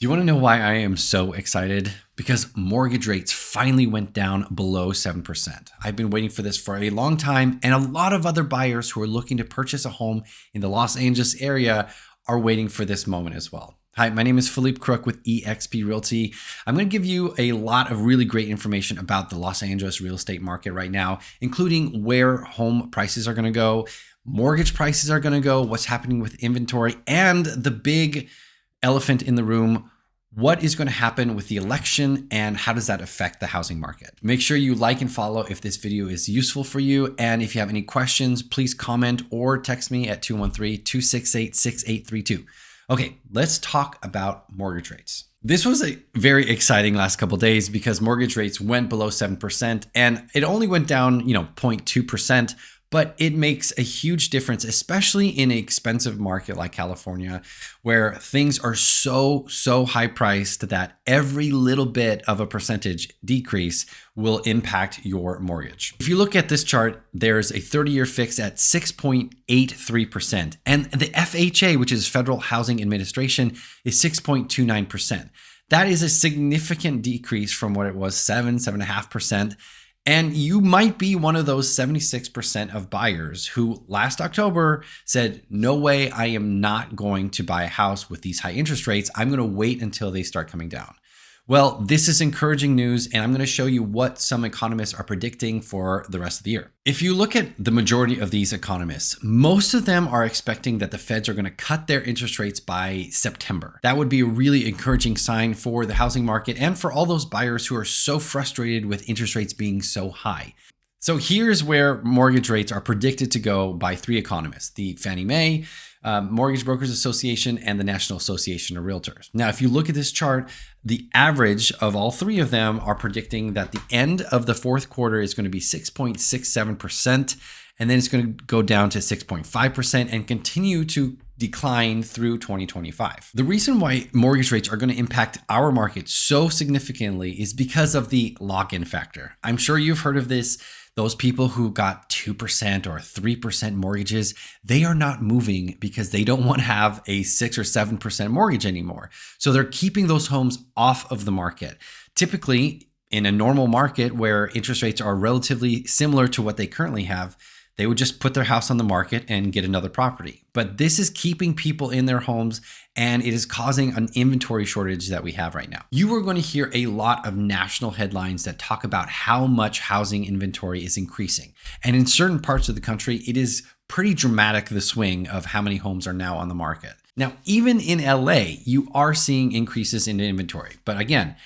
Do you want to know why I am so excited? Because mortgage rates finally went down below 7%. I've been waiting for this for a long time, and a lot of other buyers who are looking to purchase a home in the Los Angeles area are waiting for this moment as well. Hi, my name is Felipe Crook with EXP Realty. I'm going to give you a lot of really great information about the Los Angeles real estate market right now, including where home prices are going to go, mortgage prices are going to go, what's happening with inventory, and the big elephant in the room, what is going to happen with the election and how does that affect the housing market? Make sure you like and follow if this video is useful for you. And if you have any questions, please comment or text me at 213-268-6832. Okay, let's talk about mortgage rates. This was a very exciting last couple of days because mortgage rates went below 7% and it only went down, 0.2%. But it makes a huge difference, especially in an expensive market like California, where things are so high priced that every little bit of a percentage decrease will impact your mortgage. If you look at this chart, there's a 30-year fix at 6.83%. And the FHA, which is Federal Housing Administration, is 6.29%. That is a significant decrease from what it was, 7.5%. And you might be one of those 76% of buyers who last October said, no way, I am not going to buy a house with these high interest rates. I'm going to wait until they start coming down. Well, this is encouraging news, and I'm going to show you what some economists are predicting for the rest of the year. If you look at the majority of these economists, most of them are expecting that the feds are going to cut their interest rates by September. That would be a really encouraging sign for the housing market and for all those buyers who are so frustrated with interest rates being so high. So here's where mortgage rates are predicted to go by three economists: the Fannie Mae, Mortgage Brokers Association, and the National Association of Realtors. Now, if you look at this chart, the average of all three of them are predicting that the end of the fourth quarter is going to be 6.67%, and then it's going to go down to 6.5% and continue to decline through 2025. The reason why mortgage rates are going to impact our market so significantly is because of the lock-in factor. I'm sure you've heard of this. Those people who got 2% or 3% mortgages, they are not moving because they don't want to have a 6 or 7% mortgage anymore. So they're keeping those homes off of the market. Typically, in a normal market where interest rates are relatively similar to what they currently have, they would just put their house on the market and get another property. But this is keeping people in their homes, and it is causing an inventory shortage that we have right now. You are going to hear a lot of national headlines that talk about how much housing inventory is increasing. And in certain parts of the country, it is pretty dramatic, the swing of how many homes are now on the market. Now, even in LA, you are seeing increases in inventory. But again,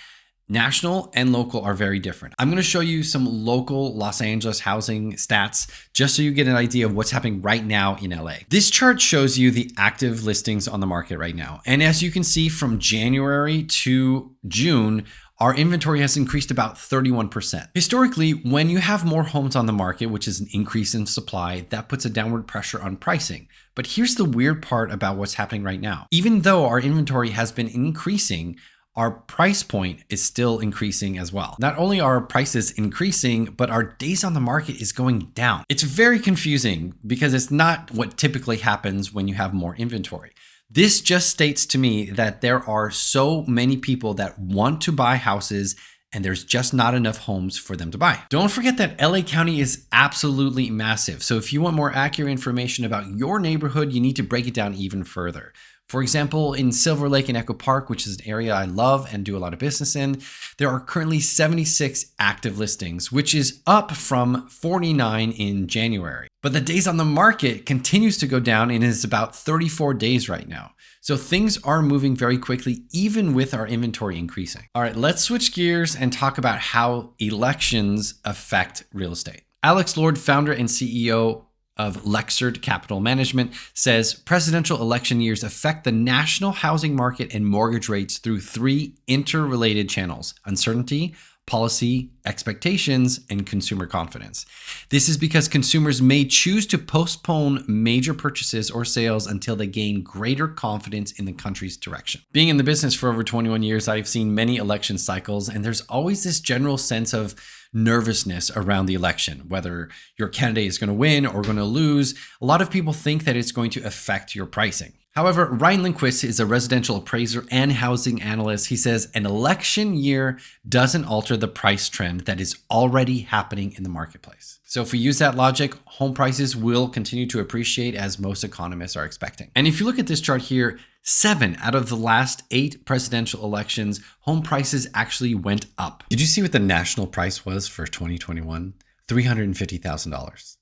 national and local are very different. I'm going to show you some local Los Angeles housing stats just so you get an idea of what's happening right now in LA. This chart shows you the active listings on the market right now. And as you can see, from January to June, our inventory has increased about 31%. Historically, when you have more homes on the market, which is an increase in supply, that puts a downward pressure on pricing. But here's the weird part about what's happening right now. Even though our inventory has been increasing, our price point is still increasing as well. Not only are our prices increasing, but our days on the market is going down. It's very confusing because it's not what typically happens when you have more inventory. This just states to me that there are so many people that want to buy houses and there's just not enough homes for them to buy. Don't forget that LA County is absolutely massive. So if you want more accurate information about your neighborhood, you need to break it down even further. For example, in Silver Lake and Echo Park, which is an area I love and do a lot of business in, there are currently 76 active listings, which is up from 49 in January. But the days on the market continues to go down and is about 34 days right now. So things are moving very quickly, even with our inventory increasing. All right, let's switch gears and talk about how elections affect real estate. Alex Lord, founder and CEO of Lexard Capital Management, says presidential election years affect the national housing market and mortgage rates through three interrelated channels: uncertainty, policy, expectations, and consumer confidence. This is because consumers may choose to postpone major purchases or sales until they gain greater confidence in the country's direction. Being in the business for over 21 years, I've seen many election cycles, and there's always this general sense of nervousness around the election, whether your candidate is going to win or going to lose. A lot of people think that it's going to affect your pricing. However, Ryan Lindquist is a residential appraiser and housing analyst. He says an election year doesn't alter the price trend that is already happening in the marketplace. So if we use that logic, home prices will continue to appreciate as most economists are expecting. And if you look at this chart here, 7 out of the last 8 presidential elections, home prices actually went up. Did you see what the national price was for 2021? $350,000.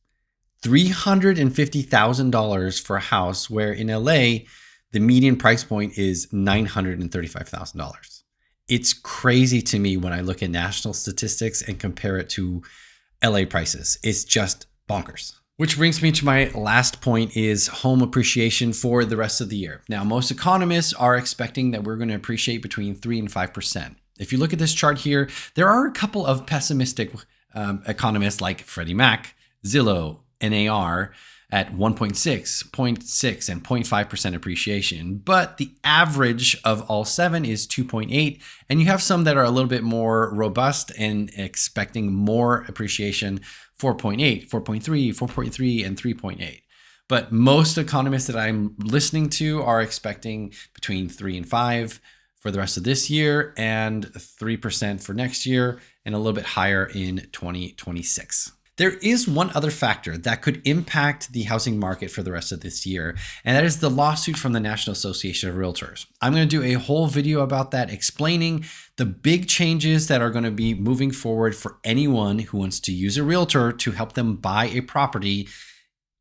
$350,000 for a house where in LA, the median price point is $935,000. It's crazy to me when I look at national statistics and compare it to LA prices. It's just bonkers. Which brings me to my last point is home appreciation for the rest of the year. Now, most economists are expecting that we're going to appreciate between 3 and 5%. If you look at this chart here, there are a couple of pessimistic economists like Freddie Mac, Zillow, NAR at 1.6, 0.6, and 0.5% appreciation. But the average of all 7 is 2.8. And you have some that are a little bit more robust and expecting more appreciation, 4.8, 4.3, 4.3, and 3.8. But most economists that I'm listening to are expecting between 3 and 5 for the rest of this year and 3% for next year and a little bit higher in 2026. There is one other factor that could impact the housing market for the rest of this year, and that is the lawsuit from the National Association of Realtors. I'm going to do a whole video about that, explaining the big changes that are going to be moving forward for anyone who wants to use a realtor to help them buy a property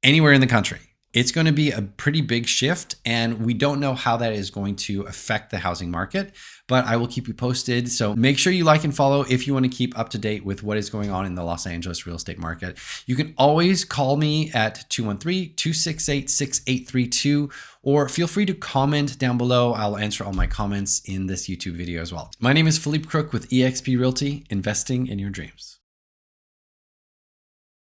anywhere in the country. It's going to be a pretty big shift, and we don't know how that is going to affect the housing market, but I will keep you posted. So make sure you like and follow if you want to keep up to date with what is going on in the Los Angeles real estate market. You can always call me at 213-268-6832, or feel free to comment down below. I'll answer all my comments in this YouTube video as well. My name is Felipe Crook with EXP Realty, investing in your dreams.